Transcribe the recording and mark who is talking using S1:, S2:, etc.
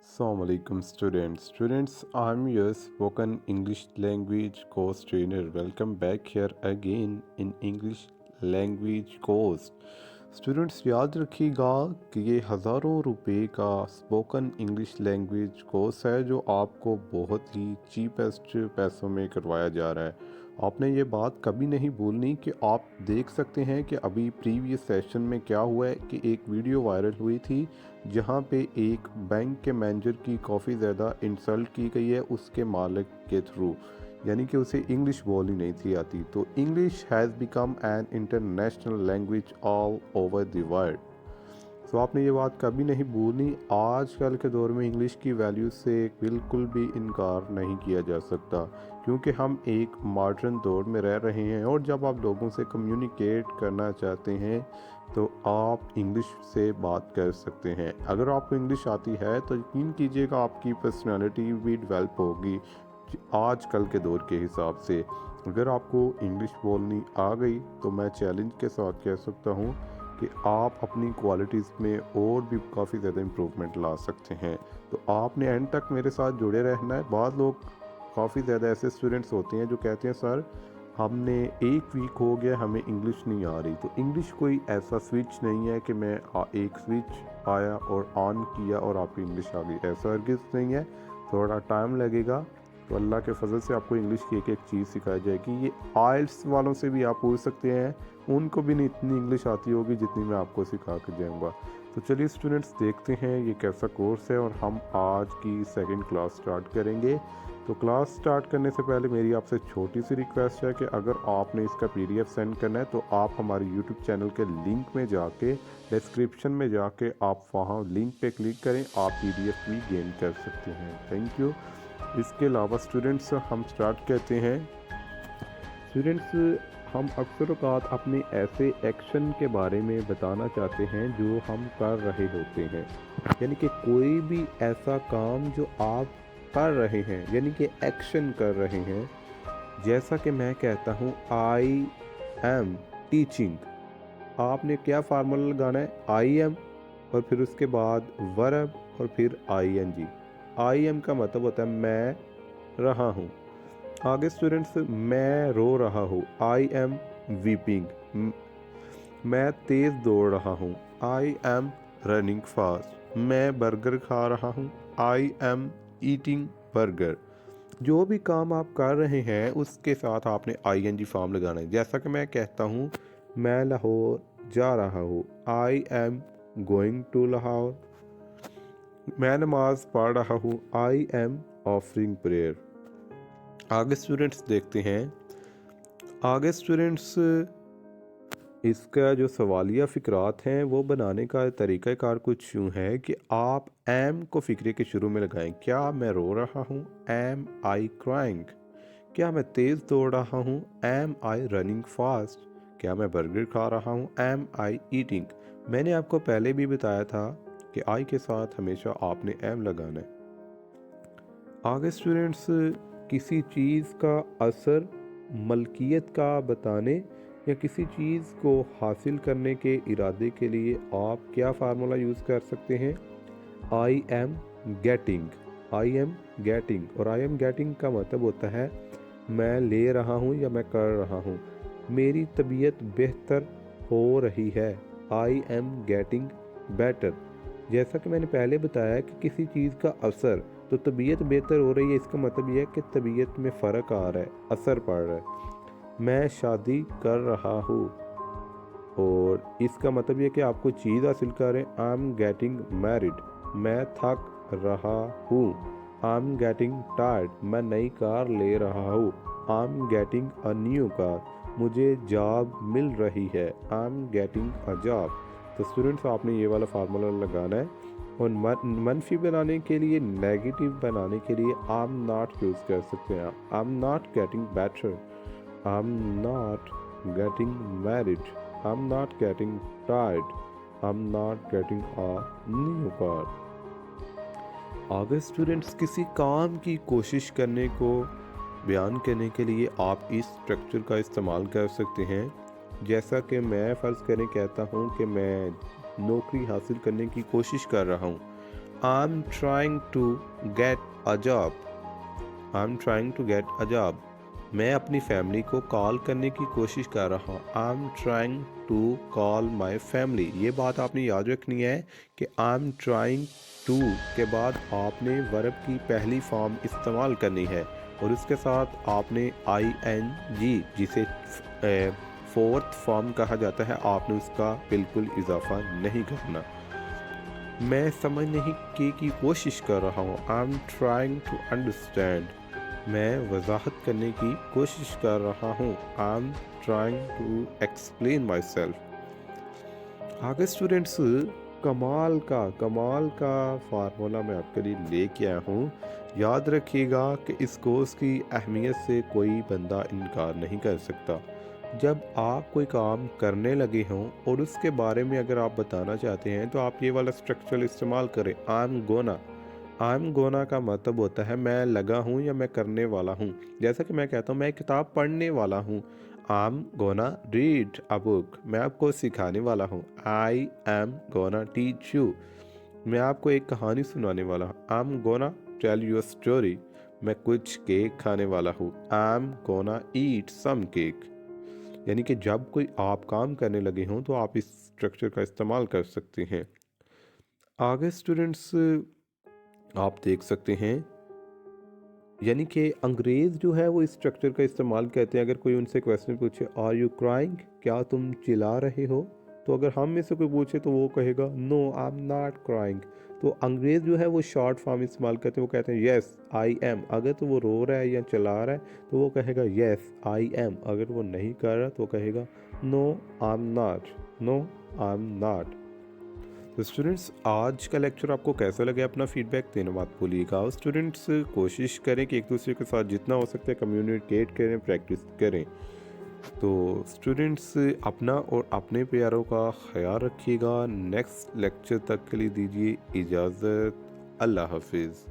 S1: Assalamualaikum students, I'm your spoken English language course trainer. Welcome back here again in English language course. Students याद रखिएगा कि ये हज़ारों रुपए का स्पोकन इंग्लिश लैंग्वेज कोर्स है जो आपको बहुत ही चीपेस्ट पैसों में करवाया जा रहा है। आपने ये बात कभी नहीं भूलनी कि आप देख सकते हैं कि अभी प्रीवियस सेशन में क्या हुआ है कि एक वीडियो वायरल हुई थी जहाँ पे एक बैंक के मैनेजर की काफ़ी ज़्यादा इंसल्ट की गई है उसके मालिक के थ्रू, यानी कि उसे इंग्लिश बोलनी नहीं थी आती। तो English has become an international language all over the world. So आपने ये बात कभी नहीं भूलनी। आजकल के दौर में इंग्लिश की वैल्यू से बिल्कुल भी इनकार नहीं किया जा सकता, क्योंकि हम एक मॉडर्न दौर में रह रहे हैं और जब आप लोगों से कम्युनिकेट करना चाहते हैं तो आप इंग्लिश से बात कर सकते हैं। अगर आपको इंग्लिश आती है तो यकीन कीजिएगा आपकी पर्सनालिटी भी डेवलप होगी आजकल के दौर के हिसाब से। अगर आपको इंग्लिश बोलनी आ गई तो मैं चैलेंज के साथ कह सकता हूँ कि आप अपनी क्वालिटीज़ में और भी काफ़ी ज़्यादा इम्प्रूवमेंट ला सकते हैं। तो आपने एंड तक मेरे साथ जुड़े रहना है। बाद लोग काफ़ी ज़्यादा ऐसे स्टूडेंट्स होते हैं जो कहते हैं सर हमने एक वीक हो गया हमें इंग्लिश नहीं आ रही। तो इंग्लिश कोई ऐसा स्विच नहीं है कि मैं एक स्विच आया और ऑन किया और आपकी इंग्लिश आ गई, ऐसा हरगिज़ नहीं है। थोड़ा टाइम लगेगा, तो अल्लाह के फजल से आपको इंग्लिश की एक एक चीज़ सिखाई जाएगी। ये आइल्स वालों से भी आप पूछ सकते हैं, उनको भी नहीं इतनी इंग्लिश आती होगी जितनी मैं आपको सिखा कर जाऊँगा। तो चलिए स्टूडेंट्स देखते हैं ये कैसा कोर्स है और हम आज की सेकंड क्लास स्टार्ट करेंगे। तो क्लास स्टार्ट करने से पहले मेरी आपसे छोटी सी रिक्वेस्ट है कि अगर आपने इसका PDF सेंड करना है तो आप हमारे यूट्यूब चैनल के लिंक में जाके डिस्क्रिप्शन में जाके आप वहाँ लिंक पे क्लिक करें, आप PDF भी गेन कर सकते हैं। Thank you. इसके अलावा स्टूडेंट्स हम स्टार्ट करते हैं। स्टूडेंट्स हम अक्सर औक़ात अपने ऐसे एक्शन के बारे में बताना चाहते हैं जो हम कर रहे होते हैं, यानी कि कोई भी ऐसा काम जो आप कर रहे हैं, यानी कि एक्शन कर रहे हैं। जैसा कि मैं कहता हूँ आई एम टीचिंग, आपने क्या फार्मूला लगाना है, आई एम और फिर उसके बाद वर्ब और फिर ING। आई एम का मतलब होता है मैं रहा हूँ। आगे स्टूडेंट्स मैं रो रहा हूँ, आई एम वीपिंग। मैं तेज़ दौड़ रहा हूँ, आई एम रनिंग फास्ट। मैं बर्गर खा रहा हूँ, आई एम ईटिंग बर्गर। जो भी काम आप कर रहे हैं उसके साथ आपने ING फॉर्म लगाना है। जैसा कि मैं कहता हूँ मैं लाहौर जा रहा हूँ, I am going to Lahore. मैं नमाज पढ़ रहा हूँ, आई एम ऑफरिंग प्रेयर। आगे स्टूडेंट्स देखते हैं। आगे स्टूडेंट्स इसका जो सवालिया फ़िक्रात हैं वो बनाने का तरीक़ाकार कुछ यूँ है कि आप एम को फ़िक्रे के शुरू में लगाएं। क्या मैं रो रहा हूँ, एम आई क्राइंग। क्या मैं तेज़ दौड़ रहा हूँ, एम आई रनिंग फास्ट। क्या मैं बर्गर खा रहा हूँ, एम आई ईटिंग। मैंने आपको पहले भी बताया था कि आई के साथ हमेशा आपने एम लगाना है। आगे स्टूडेंट्स किसी चीज़ का असर मलकियत का बताने या किसी चीज़ को हासिल करने के इरादे के लिए आप क्या फार्मूला यूज़ कर सकते हैं, I am getting. I am getting और आई एम गेटिंग का मतलब होता है मैं ले रहा हूँ या मैं कर रहा हूँ। मेरी तबीयत बेहतर हो रही है, आई एम गेटिंग बेटर। जैसा कि मैंने पहले बताया कि किसी चीज़ का असर, तो तबीयत बेहतर हो रही है, इसका मतलब यह है कि तबीयत में फ़र्क आ रहा है, असर पड़ रहा है। मैं शादी कर रहा हूँ और इसका मतलब यह कि आप कोई चीज़ हासिल करें, आई एम गेटिंग मैरिड। मैं थक रहा हूँ, आई एम गेटिंग टायर्ड। मैं नई कार ले रहा हूँ, I am getting a new car. मुझे जॉब मिल रही है, I am getting a job. तो स्टूडेंट्स आपने ये वाला फार्मूला लगाना है और मनफी बनाने के लिए, नेगेटिव बनाने के लिए आई एम नॉट यूज़ कर सकते हैं। आई am not getting better, I'm not getting married, I'm not getting tired, I'm not getting a new car। आगे स्टूडेंट्स किसी काम की कोशिश करने को बयान करने के लिए आप इस स्ट्रक्चर का इस्तेमाल कर सकते हैं। जैसा कि मैं फ़र्ज़ करें कहता हूँ कि मैं नौकरी हासिल करने की कोशिश कर रहा हूँ, I am trying to get a job. I am trying to get a job. मैं अपनी फैमिली को कॉल करने की कोशिश कर रहा हूँ। I am trying to call my family. ये बात आपने याद रखनी है कि आई एम ट्राइंग टू के बाद आपने वर्ब की पहली फॉर्म इस्तेमाल करनी है और उसके साथ आपने ING, जिसे फोर्थ फॉर्म कहा जाता है, आपने उसका बिल्कुल इजाफा नहीं करना। मैं समझने की कोशिश कर रहा हूँ। I am trying to understand. मैं वजाहत करने की कोशिश कर रहा हूँ। I am trying to explain myself. आगे स्टूडेंट्स, कमाल का फार्मूला मैं आपके लिए लेके आया हूँ। याद रखिएगा कि इस कोर्स की अहमियत से कोई बंदा इनकार नहीं कर सकता। जब आप कोई काम करने लगे हों और उसके बारे में अगर आप बताना चाहते हैं तो आप ये वाला स्ट्रक्चर इस्तेमाल करें। आई एम गोना का मतलब होता है मैं लगा हूँ या मैं करने वाला हूँ। जैसा कि मैं कहता हूँ मैं किताब पढ़ने वाला हूँ। I am gonna read a book. मैं आपको सिखाने वाला हूँ। I am gonna teach you. मैं आपको एक कहानी सुनाने वाला हूँ। I am gonna tell you a story. मैं कुछ केक खाने वाला हूँ। I am gonna eat some cake. यानी कि जब कोई आप काम करने लगे हों तो आप इस स्ट्रक्चर का इस्तेमाल कर सकते हैं। आगे स्टूडेंट्स, आप देख सकते हैं, यानी कि अंग्रेज़ जो है वो इस स्ट्रक्चर का इस्तेमाल करते हैं। अगर कोई उनसे क्वेश्चन पूछे आर यू क्राइंग, क्या तुम चिल्ला रहे हो, तो अगर हम में से कोई पूछे तो वो कहेगा no I am not crying. तो अंग्रेज़ जो है वो शॉर्ट फॉर्म इस्तेमाल करते हैं। वो कहते हैं येस आई एम। अगर तो वो रो रहा है या चिल्ला रहा है तो वो कहेगा येस आई एम। अगर वो नहीं कर रहा तो कहेगा no I am not, no I am not. तो स्टूडेंट्स, आज का लेक्चर आपको कैसा लगे अपना फीडबैक देना मत भूलिएगा। और स्टूडेंट्स, कोशिश करें कि एक दूसरे के साथ जितना हो सकता है कम्युनिकेट करें, प्रैक्टिस करें। तो स्टूडेंट्स, अपना और अपने प्यारों का ख्याल रखिएगा। नेक्स्ट लेक्चर तक के लिए दीजिए इजाज़त। अल्लाह हाफिज़।